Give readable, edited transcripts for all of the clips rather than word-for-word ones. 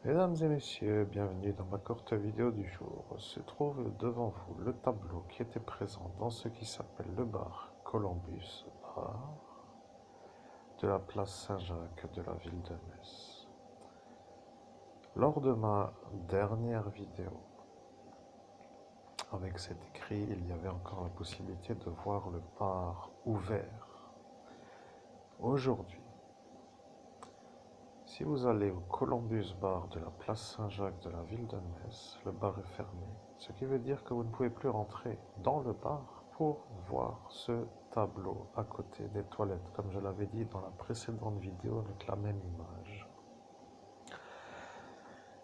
Mesdames et messieurs, bienvenue dans ma courte vidéo du jour. Se trouve devant vous le tableau qui était présent dans ce qui s'appelle le bar Columbus Bar de la place Saint-Jacques de la ville de Metz. Lors de ma dernière vidéo, avec cet écrit, il y avait encore la possibilité de voir le bar ouvert. Aujourd'hui, si vous allez au Columbus Bar de la place Saint-Jacques de la ville de Metz, le bar est fermé. Ce qui veut dire que vous ne pouvez plus rentrer dans le bar pour voir ce tableau à côté des toilettes, comme je l'avais dit dans la précédente vidéo avec la même image.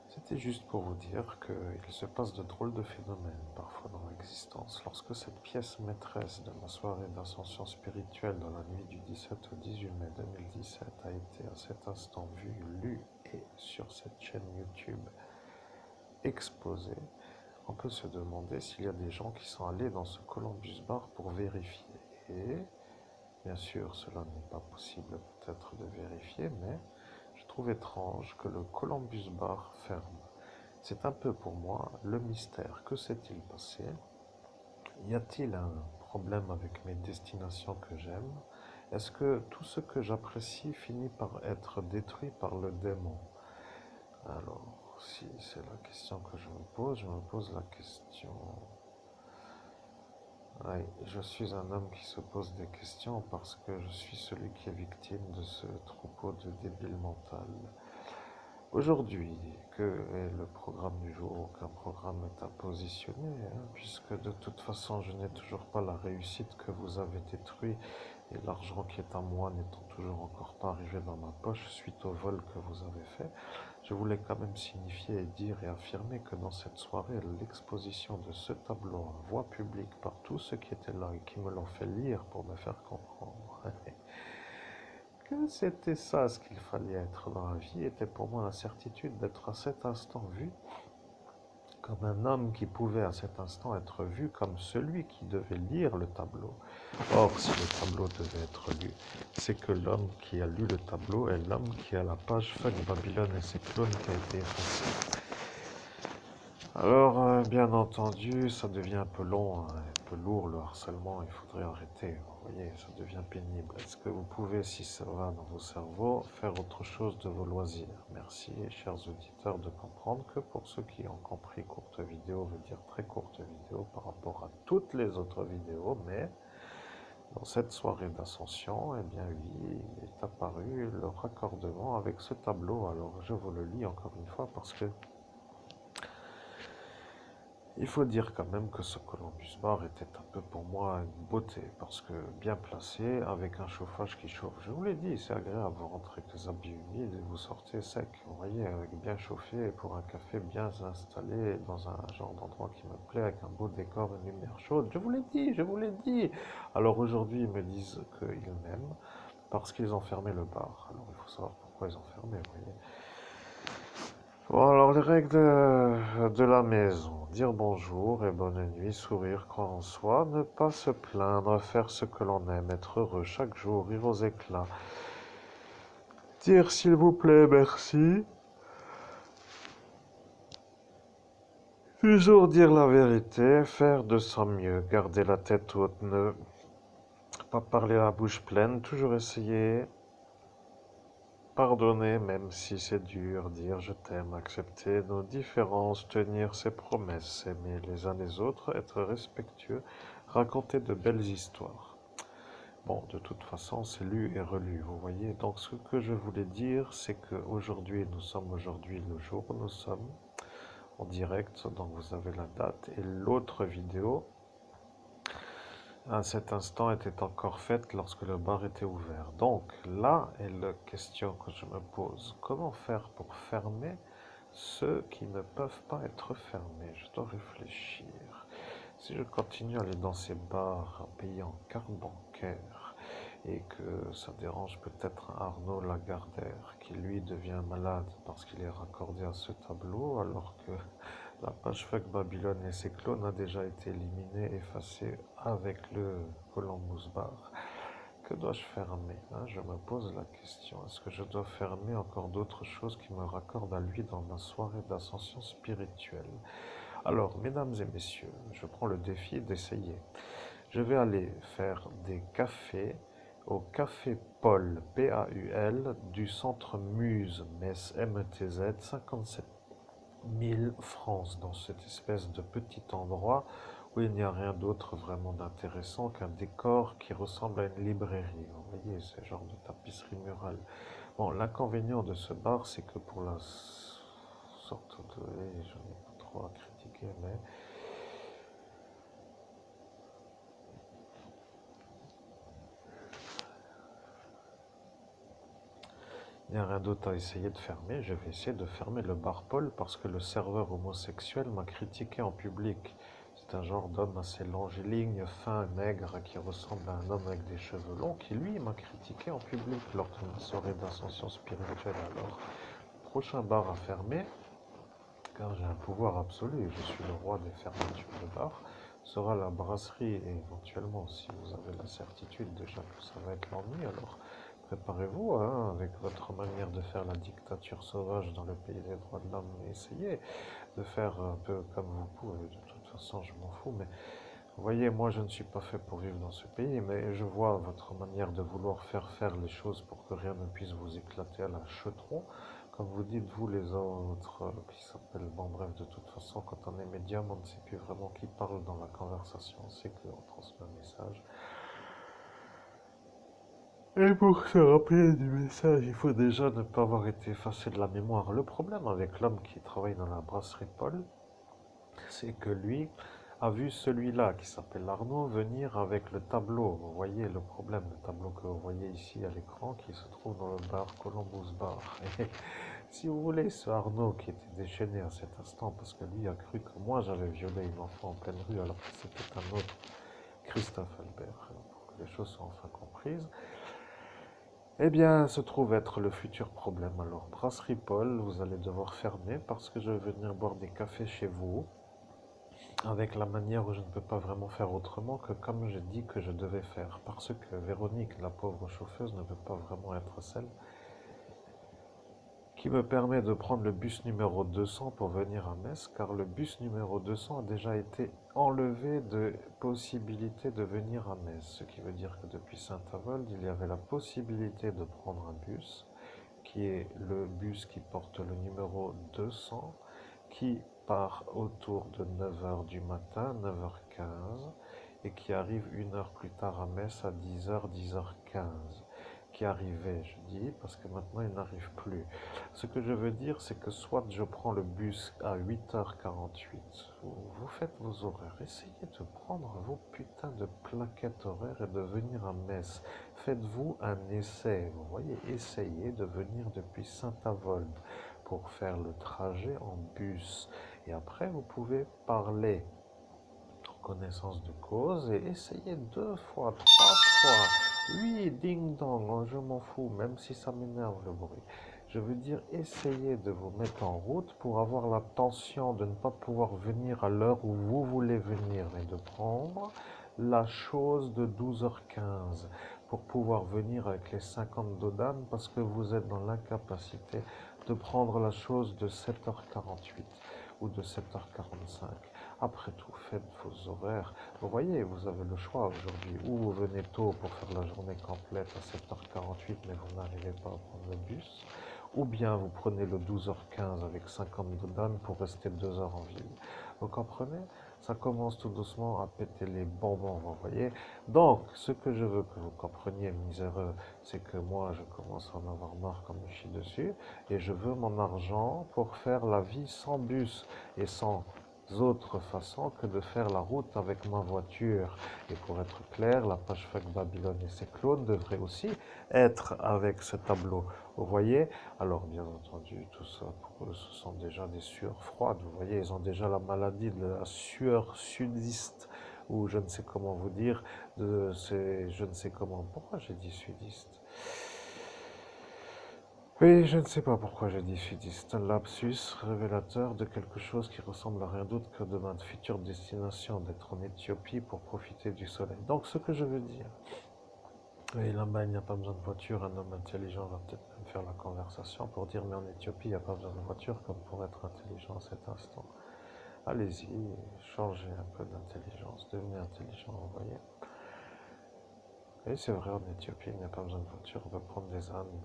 C'était juste pour vous dire qu'il se passe de drôles de phénomènes parfois dans l'existence. Lorsque cette pièce maîtresse de ma soirée d'ascension spirituelle dans la nuit du 17 au 18 mai 2017 a été à cet instant vue, lue et sur cette chaîne YouTube exposée, on peut se demander s'il y a des gens qui sont allés dans ce Columbus Bar pour vérifier. Et bien sûr, cela n'est pas possible peut-être de vérifier, mais je trouve étrange que le Columbus Bar ferme. C'est un peu pour moi le mystère. Que s'est-il passé? Y a-t-il un problème avec mes destinations que j'aime? Est-ce que tout ce que j'apprécie finit par être détruit par le démon? Alors, si c'est la question que je me pose la question. Oui, je suis un homme qui se pose des questions parce que je suis celui qui est victime de ce troupeau de débiles mental. Aujourd'hui, que est le programme du jour? Aucun programme est à positionner, puisque de toute façon, je n'ai toujours pas la réussite que vous avez détruite et l'argent qui est à moi n'étant toujours encore pas arrivé dans ma poche suite au vol que vous avez fait. Je voulais quand même signifier et dire et affirmer que dans cette soirée, l'exposition de ce tableau en voie publique par tous ceux qui étaient là et qui me l'ont fait lire pour me faire comprendre que c'était ça ce qu'il fallait être dans la vie, était pour moi la certitude d'être à cet instant vu comme un homme qui pouvait à cet instant être vu comme celui qui devait lire le tableau. Or, si le tableau devait être lu, c'est que l'homme qui a lu le tableau est l'homme qui a la page Fuck Babylone et ses clones qui a été effacée. Alors, bien entendu, ça devient un peu long, un peu lourd le harcèlement, il faudrait arrêter. Vous voyez, ça devient pénible. Est-ce que vous pouvez, si ça va dans vos cerveaux, faire autre chose de vos loisirs? Merci, chers auditeurs, de comprendre que pour ceux qui ont compris, courte vidéo veut dire très courte vidéo par rapport à toutes les autres vidéos, mais dans cette soirée d'ascension, eh bien oui, il est apparu le raccordement avec ce tableau. Alors, je vous le lis encore une fois parce que il faut dire quand même que ce Columbus Bar était un peu pour moi une beauté, parce que bien placé, avec un chauffage qui chauffe. Je vous l'ai dit, c'est agréable, vous rentrez avec les habits humides et vous sortez sec, vous voyez, avec bien chauffé, pour un café bien installé, dans un genre d'endroit qui me plaît, avec un beau décor, une lumière chaude. Je vous l'ai dit, je vous l'ai dit. Alors aujourd'hui, ils me disent qu'ils m'aiment, parce qu'ils ont fermé le bar. Alors il faut savoir pourquoi ils ont fermé, vous voyez. Bon, alors les règles de la maison. Dire bonjour et bonne nuit, sourire, croire en soi, ne pas se plaindre, faire ce que l'on aime, être heureux chaque jour, rire aux éclats. Dire s'il vous plaît, merci. Toujours dire la vérité, faire de son mieux, garder la tête haute, ne pas parler la bouche pleine, toujours essayer. Pardonner même si c'est dur, dire je t'aime, accepter nos différences, tenir ses promesses, aimer les uns les autres, être respectueux, raconter de belles histoires. Bon, de toute façon, c'est lu et relu, vous voyez. Donc ce que je voulais dire, c'est qu'aujourd'hui, nous sommes aujourd'hui le jour où nous sommes en direct, donc vous avez la date et l'autre vidéo à cet instant était encore faite lorsque le bar était ouvert. Donc là est la question que je me pose. Comment faire pour fermer ceux qui ne peuvent pas être fermés? Je dois réfléchir. Si je continue à aller dans ces bars à payer en carte bancaire et que ça dérange peut-être Arnaud Lagardère qui lui devient malade parce qu'il est raccordé à ce tableau alors que la page Fuck Babylone et ses clones a déjà été éliminée, effacée avec le Columbus Bar. que dois-je fermer, hein? Je me pose la question. Est-ce que je dois fermer encore d'autres choses qui me raccordent à lui dans ma soirée d'ascension spirituelle? Alors, mesdames et messieurs, je prends le défi d'essayer. Je vais aller faire des cafés au Café Paul, Paul, du centre Muse, Metz, M-E-T-Z, 57 000 France, dans cette espèce de petit endroit où il n'y a rien d'autre vraiment d'intéressant qu'un décor qui ressemble à une librairie. Vous voyez, ce genre de tapisserie murale. Bon, l'inconvénient de ce bar, c'est que pour la sorte de... Je n'ai pas trop à critiquer, mais il n'y a rien d'autre à essayer de fermer. Je vais essayer de fermer le bar Paul parce que le serveur homosexuel m'a critiqué en public. C'est un genre d'homme assez longiligne, fin, maigre, qui ressemble à un homme avec des cheveux longs, qui lui m'a critiqué en public lors de ma soirée d'ascension spirituelle. Alors, prochain bar à fermer, car j'ai un pouvoir absolu et je suis le roi des fermetures de bar, sera la brasserie. Et éventuellement, si vous avez la certitude déjà que ça va être l'ennui, alors préparez-vous, hein, avec votre manière de faire la dictature sauvage dans le pays des droits de l'homme. Essayez de faire un peu comme vous pouvez. De toute façon, je m'en fous, mais vous voyez, moi, je ne suis pas fait pour vivre dans ce pays, mais je vois votre manière de vouloir faire les choses pour que rien ne puisse vous éclater à la chetron. Comme vous dites, vous les autres, qui s'appellent... Bon, bref, de toute façon, quand on est médium, on ne sait plus vraiment qui parle dans la conversation. On sait qu'on transmet un message. Et pour se rappeler du message, il faut déjà ne pas avoir été effacé de la mémoire. Le problème avec l'homme qui travaille dans la brasserie Paul, c'est que lui a vu celui-là, qui s'appelle Arnaud, venir avec le tableau. Vous voyez le problème, le tableau que vous voyez ici à l'écran, qui se trouve dans le bar Columbus Bar. Et si vous voulez, ce Arnaud qui était déchaîné à cet instant, parce que lui a cru que moi j'avais violé une enfant en pleine rue, alors que c'était un autre, Christophe Albert, pour que les choses soient enfin comprises, eh bien, se trouve être le futur problème. Alors, Brasserie Paul, vous allez devoir fermer parce que je vais venir boire des cafés chez vous, avec la manière où je ne peux pas vraiment faire autrement que comme j'ai dit que je devais faire. Parce que Véronique, la pauvre chauffeuse, ne veut pas vraiment être celle qui me permet de prendre le bus numéro 200 pour venir à Metz, car le bus numéro 200 a déjà été enlevé de possibilité de venir à Metz. Ce qui veut dire que depuis Saint-Avold, il y avait la possibilité de prendre un bus, qui est le bus qui porte le numéro 200, qui part autour de 9h du matin, 9h15, et qui arrive une heure plus tard à Metz à 10h, 10h15. Qui arrivait, je dis, parce que maintenant il n'arrive plus. Ce que je veux dire, c'est que soit je prends le bus à 8h48, vous faites vos horaires, essayez de prendre vos putains de plaquettes horaires et de venir à Metz. Faites-vous un essai, vous voyez, essayez de venir depuis Saint-Avold pour faire le trajet en bus. Et après, vous pouvez parler en connaissance de cause et essayer 2 fois, 3 fois. Oui, ding dong, je m'en fous, même si ça m'énerve le bruit. Je veux dire, essayez de vous mettre en route pour avoir l'attention de ne pas pouvoir venir à l'heure où vous voulez venir, mais de prendre la chose de 12h15 pour pouvoir venir avec les 50 dodanes parce que vous êtes dans l'incapacité de prendre la chose de 7h48 ou de 7h45. Après tout, faites vos horaires. Vous voyez, vous avez le choix aujourd'hui. Ou vous venez tôt pour faire la journée complète à 7h48, mais vous n'arrivez pas à prendre le bus. Ou bien vous prenez le 12h15 avec 50 dodanes pour rester 2 heures en ville. Vous comprenez? Ça commence tout doucement à péter les bonbons, vous voyez. Donc, ce que je veux que vous compreniez, miséreux, c'est que moi, je commence à en avoir marre comme je suis dessus, et je veux mon argent pour faire la vie sans bus et sans autre façon que de faire la route avec ma voiture. Et pour être clair, la page Fuck Babylone et ses clones devraient aussi être avec ce tableau. Vous voyez? Alors, bien entendu, tout ça, pour eux, ce sont déjà des sueurs froides. Vous voyez, ils ont déjà la maladie de la sueur sudiste, ou je ne sais comment vous dire, je ne sais comment. Pourquoi j'ai dit sudiste? Oui, je ne sais pas pourquoi j'ai dit sudiste. Un lapsus révélateur de quelque chose qui ressemble à rien d'autre que de ma future destination d'être en Éthiopie pour profiter du soleil. Donc, ce que je veux dire, Oui, là-bas, il n'y a pas besoin de voiture. Un homme intelligent va peut-être même faire la conversation pour dire, mais en Éthiopie, il n'y a pas besoin de voiture comme pour être intelligent à cet instant. Allez-y, changez un peu d'intelligence, devenez intelligent, vous voyez. Et c'est vrai, en Éthiopie, il n'y a pas besoin de voiture, on peut prendre des ânes.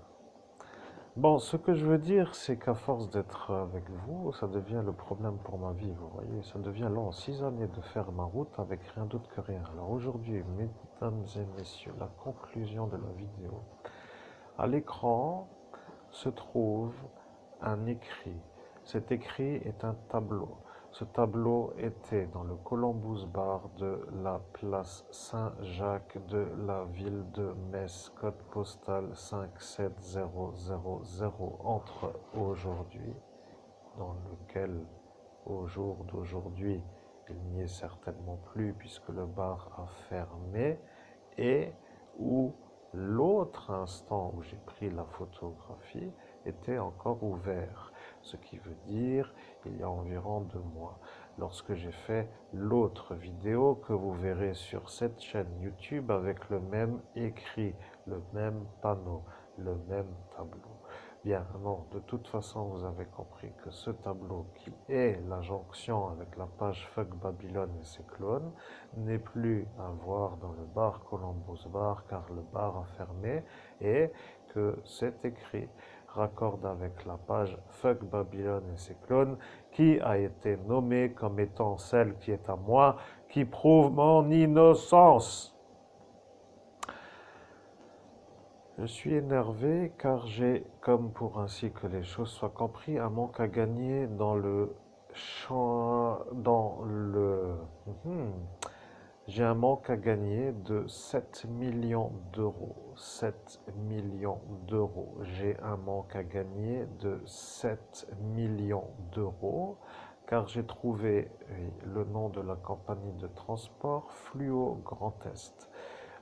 Bon, ce que je veux dire, c'est qu'à force d'être avec vous, ça devient le problème pour ma vie, vous voyez. Ça devient long, 6 années de faire ma route avec rien d'autre que rien. Alors aujourd'hui, mesdames et messieurs, la conclusion de la vidéo. À l'écran se trouve un écrit. Cet écrit est un tableau. Ce tableau était dans le Columbus Bar de la place Saint-Jacques de la ville de Metz, code postal 57000, entre aujourd'hui, dans lequel, au jour d'aujourd'hui, il n'y est certainement plus puisque le bar a fermé, et où l'autre instant où j'ai pris la photographie était encore ouvert, ce qui veut dire il y a environ 2 mois, lorsque j'ai fait l'autre vidéo que vous verrez sur cette chaîne YouTube avec le même écrit, le même panneau, le même tableau. Bien, non, de toute façon, vous avez compris que ce tableau, qui est la jonction avec la page Fuck Babylone et ses clones, n'est plus à voir dans le bar Columbus Bar, car le bar a fermé, et que cet écrit raccorde avec la page Fuck Babylone et ses clones, qui a été nommée comme étant celle qui est à moi, qui prouve mon innocence. Je suis énervé car j'ai, comme pour ainsi que les choses soient comprises, un manque à gagner dans le champ, Hmm. J'ai un manque à gagner de 7 millions d'euros. 7 millions d'euros. J'ai un manque à gagner de 7 millions d'euros car j'ai trouvé le nom de la compagnie de transport Fluo Grand Est.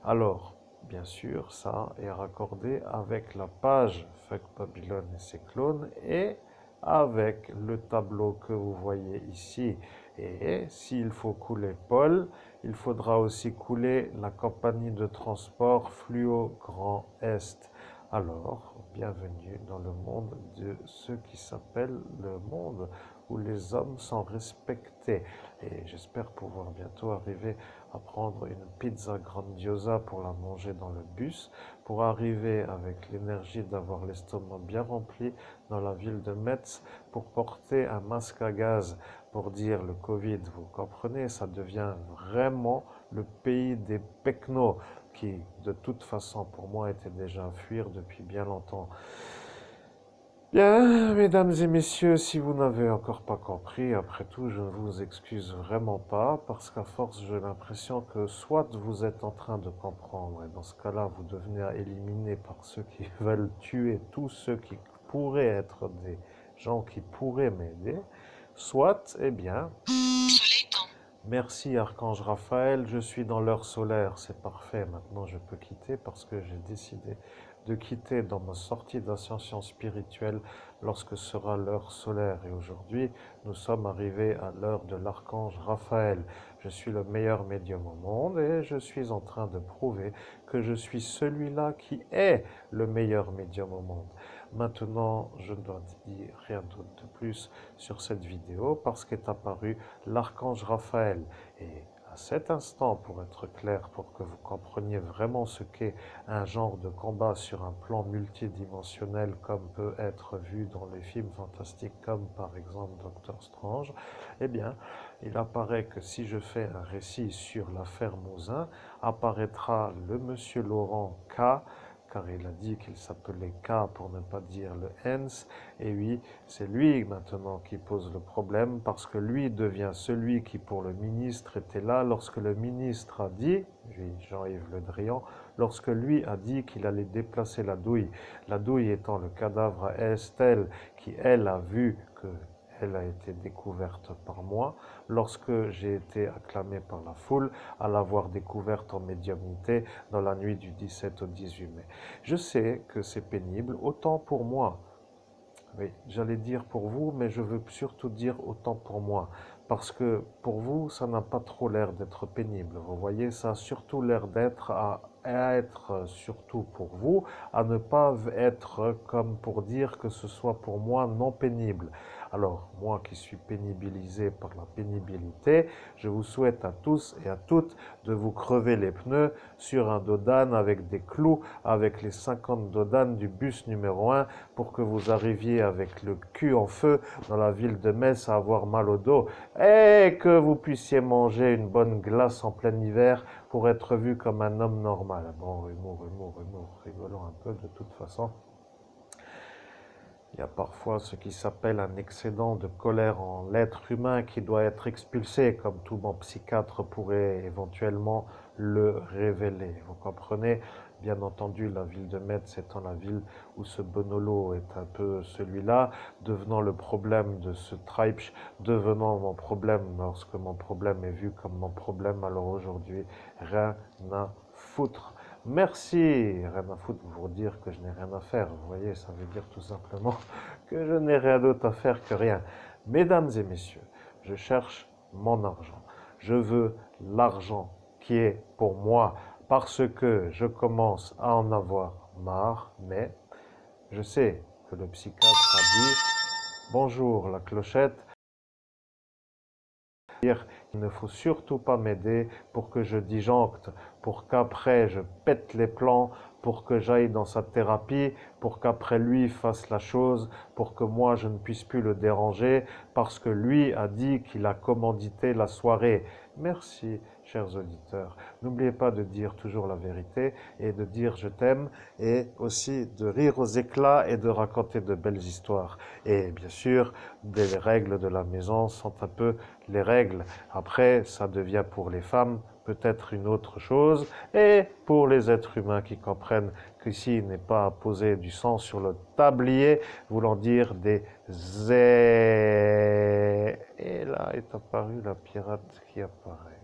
Alors, bien sûr, ça est raccordé avec la page Fuck Babylone et ses clones et avec le tableau que vous voyez ici. Et s'il faut couler Paul, il faudra aussi couler la compagnie de transport Fluo Grand Est. Alors, bienvenue dans le monde de ce qui s'appelle le monde où les hommes sont respectés. Et j'espère pouvoir bientôt arriver à prendre une pizza grandiosa pour la manger dans le bus, pour arriver avec l'énergie d'avoir l'estomac bien rempli dans la ville de Metz, pour porter un masque à gaz, pour dire le Covid, vous comprenez, ça devient vraiment le pays des pecnos, qui de toute façon pour moi était déjà à fuir depuis bien longtemps. Bien, mesdames et messieurs, si vous n'avez encore pas compris, après tout, je ne vous excuse vraiment pas, parce qu'à force, j'ai l'impression que soit vous êtes en train de comprendre, et dans ce cas-là, vous devenez éliminer par ceux qui veulent tuer tous ceux qui pourraient être des gens qui pourraient m'aider, soit, eh bien, merci Archange Raphaël, je suis dans l'heure solaire, c'est parfait, maintenant je peux quitter parce que j'ai décidé de quitter dans ma sortie d'ascension spirituelle lorsque sera l'heure solaire. Et aujourd'hui, nous sommes arrivés à l'heure de l'Archange Raphaël. Je suis le meilleur médium au monde et je suis en train de prouver que je suis celui-là qui est le meilleur médium au monde. Maintenant, je ne dois dire rien d'autre de plus sur cette vidéo parce qu'est apparu l'archange Raphaël. Et à cet instant, pour être clair, pour que vous compreniez vraiment ce qu'est un genre de combat sur un plan multidimensionnel comme peut être vu dans les films fantastiques comme par exemple Doctor Strange, eh bien, il apparaît que si je fais un récit sur l'affaire Mouzin, apparaîtra le monsieur Laurent K, car il a dit qu'il s'appelait K pour ne pas dire le Hens, et oui, c'est lui maintenant qui pose le problème, parce que lui devient celui qui pour le ministre était là lorsque le ministre a dit, oui, Jean-Yves Le Drian, lorsque lui a dit qu'il allait déplacer la douille étant le cadavre à Estelle, qui elle a vu que elle a été découverte par moi, lorsque j'ai été acclamé par la foule à l'avoir découverte en médiumnité dans la nuit du 17 au 18 mai. Je sais que c'est pénible, autant pour moi. Oui, j'allais dire pour vous, mais je veux surtout dire autant pour moi. parce que pour vous, ça n'a pas trop l'air d'être pénible. Vous voyez, ça a surtout l'air d'être à être, surtout pour vous, à ne pas être comme pour dire que ce soit pour moi non pénible. Alors, moi qui suis pénibilisé par la pénibilité, je vous souhaite à tous et à toutes de vous crever les pneus sur un dodane avec des clous, avec les 50 dodanes du bus numéro 1 pour que vous arriviez avec le cul en feu dans la ville de Metz à avoir mal au dos et que vous puissiez manger une bonne glace en plein hiver pour être vu comme un homme normal. Bon, humour, rigolons un peu de toute façon. Il y a parfois ce qui s'appelle un excédent de colère en l'être humain qui doit être expulsé, comme tout bon psychiatre pourrait éventuellement le révéler. Vous comprenez? Bien entendu, la ville de Metz étant la ville où ce Bonolo est un peu celui-là, devenant le problème de ce Treibsch, devenant mon problème lorsque mon problème est vu comme mon problème, alors aujourd'hui, rien à foutre. Merci, rien à foutre pour dire que je n'ai rien à faire. Vous voyez, ça veut dire tout simplement que je n'ai rien d'autre à faire que rien. Mesdames et messieurs, je cherche mon argent. Je veux l'argent qui est pour moi parce que je commence à en avoir marre, mais je sais que le psychiatre a dit bonjour la clochette. Il ne faut surtout pas m'aider pour que je disjoncte, pour qu'après je pète les plans, pour que j'aille dans sa thérapie, pour qu'après lui fasse la chose, pour que moi je ne puisse plus le déranger, parce que lui a dit qu'il a commandité la soirée. Merci, chers auditeurs. N'oubliez pas de dire toujours la vérité et de dire je t'aime et aussi de rire aux éclats et de raconter de belles histoires. Et bien sûr, les règles de la maison sont un peu les règles. Après, ça devient pour les femmes peut-être une autre chose, et pour les êtres humains qui comprennent qu'ici il n'est pas à poser du sang sur le tablier, voulant dire des zé. Et là est apparue la pirate qui apparaît.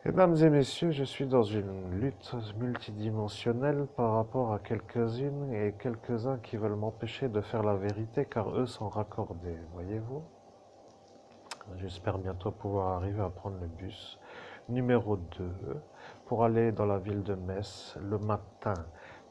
Mesdames et messieurs, je suis dans une lutte multidimensionnelle par rapport à quelques-unes et quelques-uns qui veulent m'empêcher de faire la vérité car eux sont raccordés, voyez-vous? J'espère bientôt pouvoir arriver à prendre le bus numéro 2 pour aller dans la ville de Metz le matin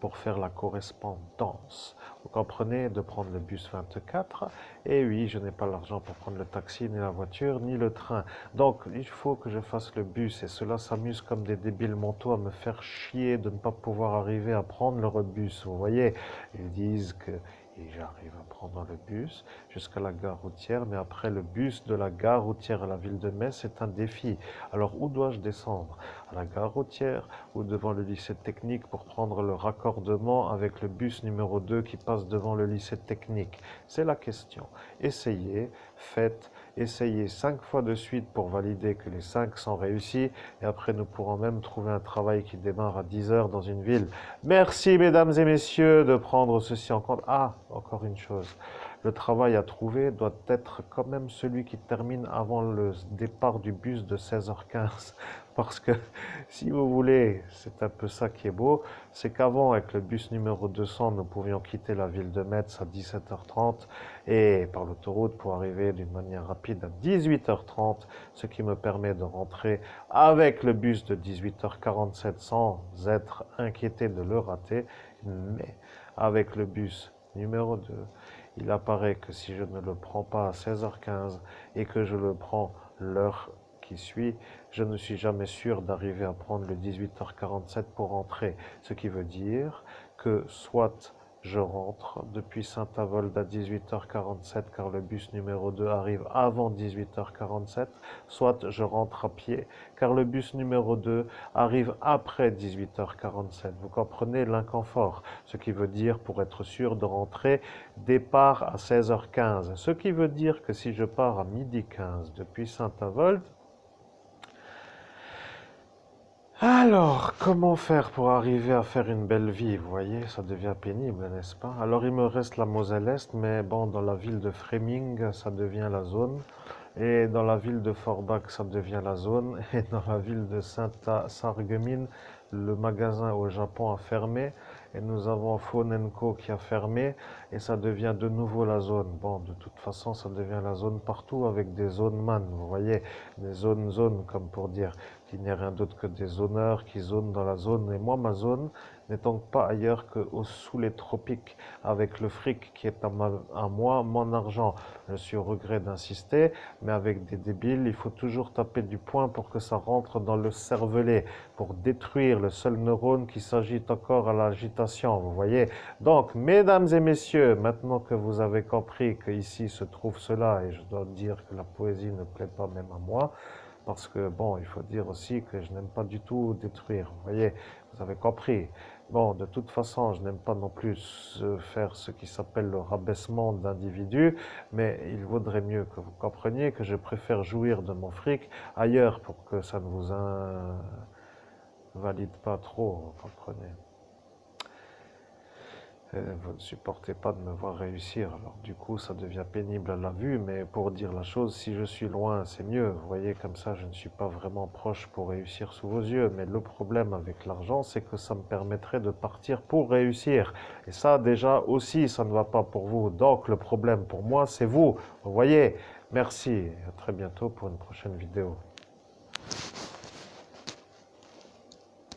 pour faire la correspondance. Vous comprenez, de prendre le bus 24. Et oui, je n'ai pas l'argent pour prendre le taxi, ni la voiture, ni le train. Donc, il faut que je fasse le bus. Et cela s'amuse comme des débiles mentaux à me faire chier de ne pas pouvoir arriver à prendre le bus. Vous voyez, ils disent que et j'arrive à prendre le bus jusqu'à la gare routière, mais après le bus de la gare routière à la ville de Metz, c'est un défi. Alors où dois-je descendre? À la gare routière ou devant le lycée technique pour prendre le raccordement avec le bus numéro 2 qui passe devant le lycée technique? C'est la question. Essayez, faites, essayez 5 fois de suite pour valider que les 5 sont réussis et après nous pourrons même trouver un travail qui démarre à 10 heures dans une ville. Merci mesdames et messieurs de prendre ceci en compte. Ah, encore une chose, le travail à trouver doit être quand même celui qui termine avant le départ du bus de 16h15. Parce que, si vous voulez, c'est un peu ça qui est beau, c'est qu'avant, avec le bus numéro 200, nous pouvions quitter la ville de Metz à 17h30 et par l'autoroute pour arriver d'une manière rapide à 18h30, ce qui me permet de rentrer avec le bus de 18h47 sans être inquiété de le rater. Mais avec le bus numéro 2, il apparaît que si je ne le prends pas à 16h15 et que je le prends l'heure qui suit, je ne suis jamais sûr d'arriver à prendre le 18h47 pour rentrer. Ce qui veut dire que soit je rentre depuis Saint-Avold à 18h47 car le bus numéro 2 arrive avant 18h47, soit je rentre à pied car le bus numéro 2 arrive après 18h47. Vous comprenez l'inconfort, ce qui veut dire pour être sûr de rentrer, départ à 16h15. Ce qui veut dire que si je pars à 12h15 depuis Saint-Avold, alors, comment faire pour arriver à faire une belle vie? Vous voyez, ça devient pénible, n'est-ce pas? Alors, il me reste la Moselle-Est, mais bon, dans la ville de Fréming, ça devient la zone. Et dans la ville de Forbach, ça devient la zone. Et dans la ville de Sainte-Sarreguemines, le magasin au Japon a fermé. Et nous avons Phonenco qui a fermé. Et ça devient de nouveau la zone. Bon, de toute façon, ça devient la zone partout avec des zones man. Vous voyez, des zones, comme pour dire qu'il n'y a rien d'autre que des zoneurs qui zonent dans la zone. Et moi, ma zone n'est donc pas ailleurs que sous les tropiques, avec le fric qui est à moi, mon argent. Je suis au regret d'insister, mais avec des débiles, il faut toujours taper du poing pour que ça rentre dans le cervelet, pour détruire le seul neurone qui s'agite encore à l'agitation, vous voyez. Donc, mesdames et messieurs, maintenant que vous avez compris qu'ici se trouve cela, et je dois dire que la poésie ne plaît pas même à moi, parce que, bon, il faut dire aussi que je n'aime pas du tout détruire, vous voyez, vous avez compris. Bon, de toute façon, je n'aime pas non plus faire ce qui s'appelle le rabaissement d'individus, mais il vaudrait mieux que vous compreniez que je préfère jouir de mon fric ailleurs pour que ça ne vous invalide pas trop, vous comprenez. Vous ne supportez pas de me voir réussir, alors du coup ça devient pénible à la vue, mais pour dire la chose, si je suis loin, c'est mieux. Vous voyez, comme ça, je ne suis pas vraiment proche pour réussir sous vos yeux. Mais le problème avec l'argent, c'est que ça me permettrait de partir pour réussir. Et ça, déjà aussi, ça ne va pas pour vous. Donc le problème pour moi, c'est vous. Vous voyez, merci. À très bientôt pour une prochaine vidéo.